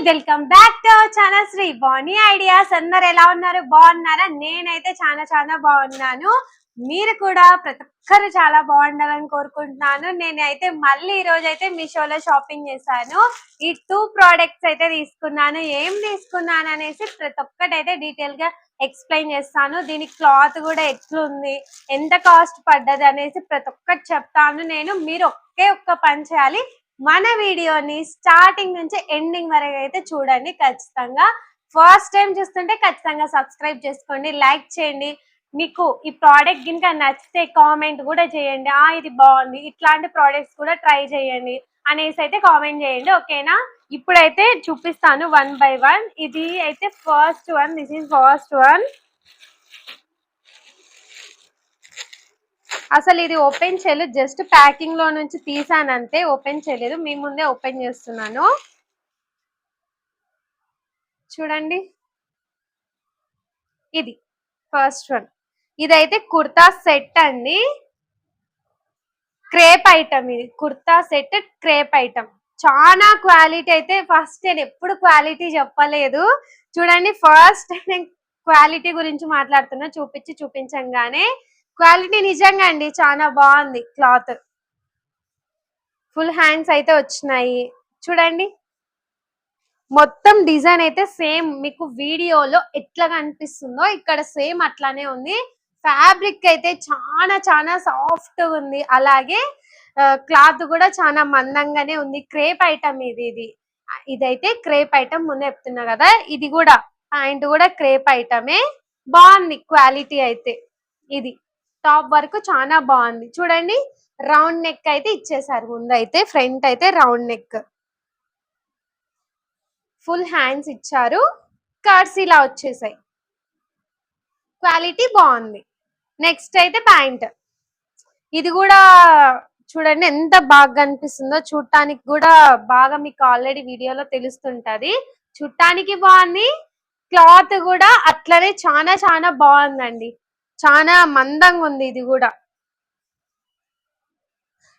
Welcome back to our channel Sri Bani ideas. అందరు ఎలా ఉన్నారు? బాగున్నారా? నేనైతే చాలా బాగున్నాను. మీరు కూడా ప్రతి ఒక్కరు చాలా బాగుండాలని కోరుకుంటున్నాను. నేనైతే మళ్ళీ ఈ రోజు అయితే మీషోలో షాపింగ్ చేశాను. ఈ 2 ప్రోడక్ట్స్ అయితే తీసుకున్నాను. ఏం తీసుకున్నాను అనేసి ప్రతి ఒక్కటి అయితే డీటెయిల్ గా ఎక్స్ప్లెయిన్ చేస్తాను. దీని క్లాత్ కూడా ఎట్లుంది, ఎంత కాస్ట్ పడ్డది అనేసి ప్రతి ఒక్కటి చెప్తాను నేను. మీరు ఒక్క పని చేయాలి, మన వీడియోని స్టార్టింగ్ నుంచి ఎండింగ్ వరకు అయితే చూడండి ఖచ్చితంగా. ఫస్ట్ టైం చూస్తుంటే ఖచ్చితంగా సబ్స్క్రైబ్ చేసుకోండి, లైక్ చేయండి. మీకు ఈ ప్రోడక్ట్ గినక నచ్చితే కామెంట్ కూడా చేయండి, ఇది బాగుంది, ఇట్లాంటి ప్రోడక్ట్స్ కూడా ట్రై చేయండి అనేసి అయితే కామెంట్ చేయండి, ఓకేనా? ఇప్పుడైతే చూపిస్తాను 1 by 1. ఇది అయితే first one. This is first one. అసలు ఇది ఓపెన్ చేయలేదు, జస్ట్ ప్యాకింగ్ లో నుంచి తీసానంతే, ఓపెన్ చేయలేదు. మీ ముందే ఓపెన్ చేస్తున్నాను, చూడండి. ఇది ఫస్ట్ వన్. ఇదైతే కుర్తా సెట్ అండి, క్రేప్ ఐటమ్. ఇది కుర్తా సెట్ క్రేప్ ఐటమ్. చాలా క్వాలిటీ అయితే, ఫస్ట్ నేను ఎప్పుడు క్వాలిటీ చెప్పలేదు. చూడండి, ఫస్ట్ నేను క్వాలిటీ గురించి మాట్లాడుతున్నా, చూపించంగానే క్వాలిటీ నిజంగా అండి చాలా బాగుంది. క్లాత్ ఫుల్ హ్యాండ్స్ అయితే వచ్చినాయి, చూడండి. మొత్తం డిజైన్ అయితే సేమ్ మీకు వీడియోలో ఎట్లా కనిపిస్తుందో ఇక్కడ సేమ్ అట్లానే ఉంది. ఫ్యాబ్రిక్ అయితే చాలా సాఫ్ట్ ఉంది, అలాగే క్లాత్ కూడా చాలా మందంగానే ఉంది. క్రేప్ ఐటమ్ ఇదైతే క్రేప్ ఐటమ్, ముందే చెప్తున్నా కదా. ఇది కూడా ప్యాంట్ కూడా క్రేప్ ఐటమే, బాగుంది క్వాలిటీ అయితే. ఇది టాప్ వరకు చాలా బాగుంది, చూడండి. రౌండ్ నెక్ అయితే ఇచ్చేసారు ముందు అయితే, ఫ్రంట్ అయితే రౌండ్ నెక్, ఫుల్ హ్యాండ్స్ ఇచ్చారు, కర్స్ ఇలా వచ్చేసాయి. క్వాలిటీ బాగుంది. నెక్స్ట్ అయితే ప్యాంట్. ఇది కూడా చూడండి ఎంత బాగా కనిపిస్తుందో, చూడటానికి కూడా బాగా మీకు ఆల్రెడీ వీడియోలో తెలుస్తుంటది. చూడటానికి బాగుంది, క్లాత్ కూడా అట్లనే చాలా బాగుందండి. చాలా మందంగా ఉంది. ఇది కూడా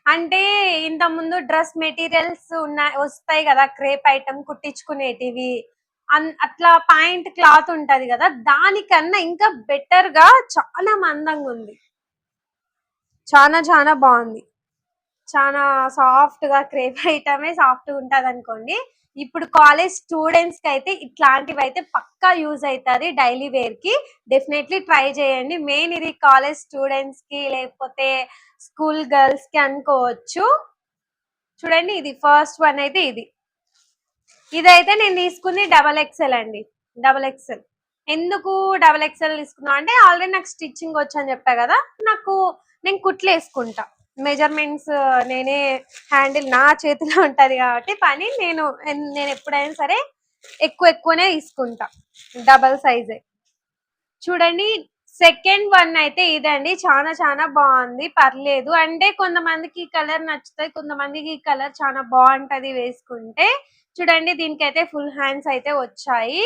అంటే ఇంత ముందు డ్రెస్ మెటీరియల్స్ వస్తాయి కదా, క్రేప్ ఐటమ్ కుట్టించుకునేటివి, అట్లా పాయింట్ క్లాత్ ఉంటది కదా, దానికన్నా ఇంకా బెటర్ గా చాలా మందంగా ఉంది. చాలా బాగుంది, చాలా సాఫ్ట్ గా. క్రేప్ ఐటమే సాఫ్ట్ గా ఉంటది అనుకోండి. ఇప్పుడు కాలేజ్ స్టూడెంట్స్ కి అయితే ఇట్లాంటివి అయితే పక్కా యూజ్ అవుతుంది డైలీ వేర్ కి. డెఫినెట్లీ ట్రై చేయండి. మెయిన్ ఇది కాలేజ్ స్టూడెంట్స్ కి లేకపోతే స్కూల్ గర్ల్స్ కి అనుకోవచ్చు. చూడండి, ఇది ఫస్ట్ వన్ అయితే ఇదైతే నేను తీసుకుంది XXL అండి, XXL. ఎందుకు XXL తీసుకున్నా అంటే, ఆల్రెడీ నాకు స్టిచ్చింగ్ వచ్చు అని చెప్పా కదా, నేను కుట్లు వేసుకుంటా. మెజర్మెంట్స్ నేనే హ్యాండిల్ నా చేతిలో ఉంటది కాబట్టి పని, నేను ఎప్పుడైనా సరే ఎక్కువనే తీసుకుంటా, డబల్ సైజే. చూడండి, సెకండ్ వన్ అయితే ఇదండి. చాలా బాగుంది, పర్లేదు. అంటే కొంతమందికి ఈ కలర్ నచ్చుతుంది, కొంతమందికి ఈ కలర్ చాలా బాగుంటది వేసుకుంటే. చూడండి, దీనికైతే ఫుల్ హ్యాండ్స్ అయితే వచ్చాయి.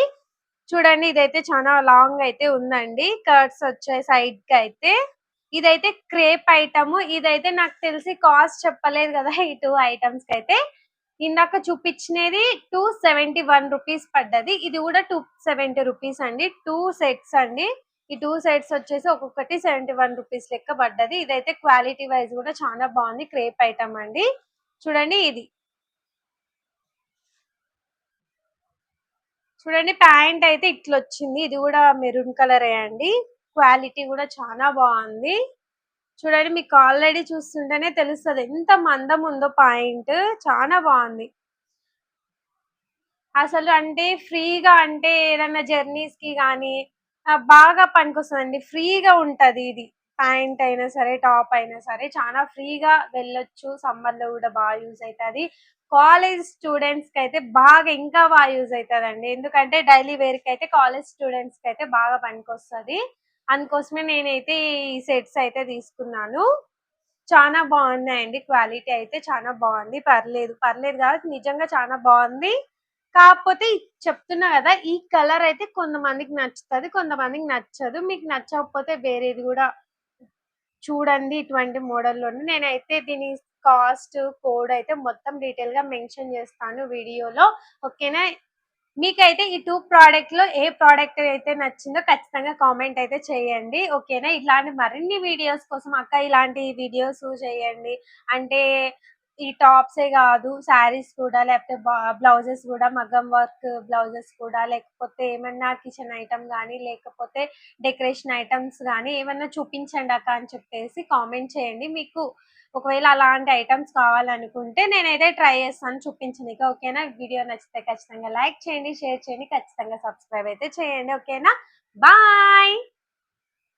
చూడండి, ఇదైతే చాలా లాంగ్ అయితే ఉందండి, కర్ట్స్ వచ్చాయి సైడ్ కి అయితే. ఇదైతే క్రేప్ ఐటమ్. ఇదైతే నాకు తెలిసి కాస్ట్ చెప్పలేదు కదా ఈ 2 ఐటమ్స్ కి అయితే. ఇందాక చూపించినది 271 రూపీస్ పడ్డది, ఇది కూడా 270 రూపీస్ అండి. 2 సెట్స్ అండి. ఈ 2 సెట్స్ వచ్చేసి ఒక్కొక్కటి 71 రూపీస్ లెక్క పడ్డది. ఇదైతే క్వాలిటీ వైజ్ కూడా చాలా బాగుంది, క్రేప్ ఐటమ్ అండి. చూడండి, చూడండి ప్యాంట్ అయితే ఇట్లా వచ్చింది. ఇది కూడా మెరూన్ కలర్ అండి. క్వాలిటీ కూడా చాలా బాగుంది. చూడండి, మీకు ఆల్రెడీ చూస్తుంటేనే తెలుస్తుంది ఎంత మందం ఉందో. పాయింట్ చాలా బాగుంది అసలు. అంటే ఫ్రీగా, అంటే ఏదైనా జర్నీస్ కి కానీ బాగా పనికొస్తుందండి. ఫ్రీగా ఉంటది ఇది. ప్యాంట్ అయినా సరే, టాప్ అయినా సరే చాలా ఫ్రీగా వెళ్ళొచ్చు. సమ్మర్ లో కూడా బాగా యూజ్ అవుతుంది. కాలేజ్ స్టూడెంట్స్ కి అయితే బాగా ఇంకా బాగా యూజ్ అవుతుందండి. ఎందుకంటే డైలీ వేర్ కి అయితే, కాలేజ్ స్టూడెంట్స్ కి అయితే బాగా పనికొస్తుంది. అందుకోసమే నేనైతే ఈ సెట్స్ అయితే తీసుకున్నాను. చాలా బాగున్నాయండి, క్వాలిటీ అయితే చాలా బాగుంది. పర్లేదు కాదు, నిజంగా చాలా బాగుంది. కాకపోతే చెప్తున్నా కదా, ఈ కలర్ అయితే కొంతమందికి నచ్చుతుంది, కొంతమందికి నచ్చదు. మీకు నచ్చకపోతే వేరేది కూడా చూడండి, ఇటువంటి మోడల్లోనే. నేనైతే దీని కాస్ట్, కోడ్ అయితే మొత్తం డీటెయిల్ గా మెన్షన్ చేస్తాను వీడియోలో, ఓకేనా? మీకైతే ఈ 2 ప్రోడక్ట్ లో ఏ ప్రోడక్ట్ అయితే నచ్చిందో ఖచ్చితంగా కామెంట్ అయితే చేయండి. ఓకేనా? ఇట్లాంటి మరిన్ని వీడియోస్ కోసం అక్క ఇలాంటి వీడియోస్ చేయండి అంటే ఈ టాప్సే కాదు శారీస్ కూడా లేకపోతే బ్లౌజెస్ కూడా మగ్గం వర్క్ బ్లౌజెస్ కూడా లేకపోతే ఏమన్నా కిచెన్ ఐటమ్ కానీ లేకపోతే డెకరేషన్ ఐటమ్స్ కానీ ఏమన్నా చూపించండి అక్క అని చెప్పేసి కామెంట్ చేయండి. మీకు ఒకవేళ అలాంటి ఐటమ్స్ కావాలనుకుంటే నేనైతే ట్రై చేస్తాను చూపించనీకి. ఓకేనా? వీడియో నచ్చితే ఖచ్చితంగా లైక్ చేయండి, షేర్ చేయండి, ఖచ్చితంగా సబ్స్క్రైబ్ అయితే చేయండి. ఓకేనా? బాయ్.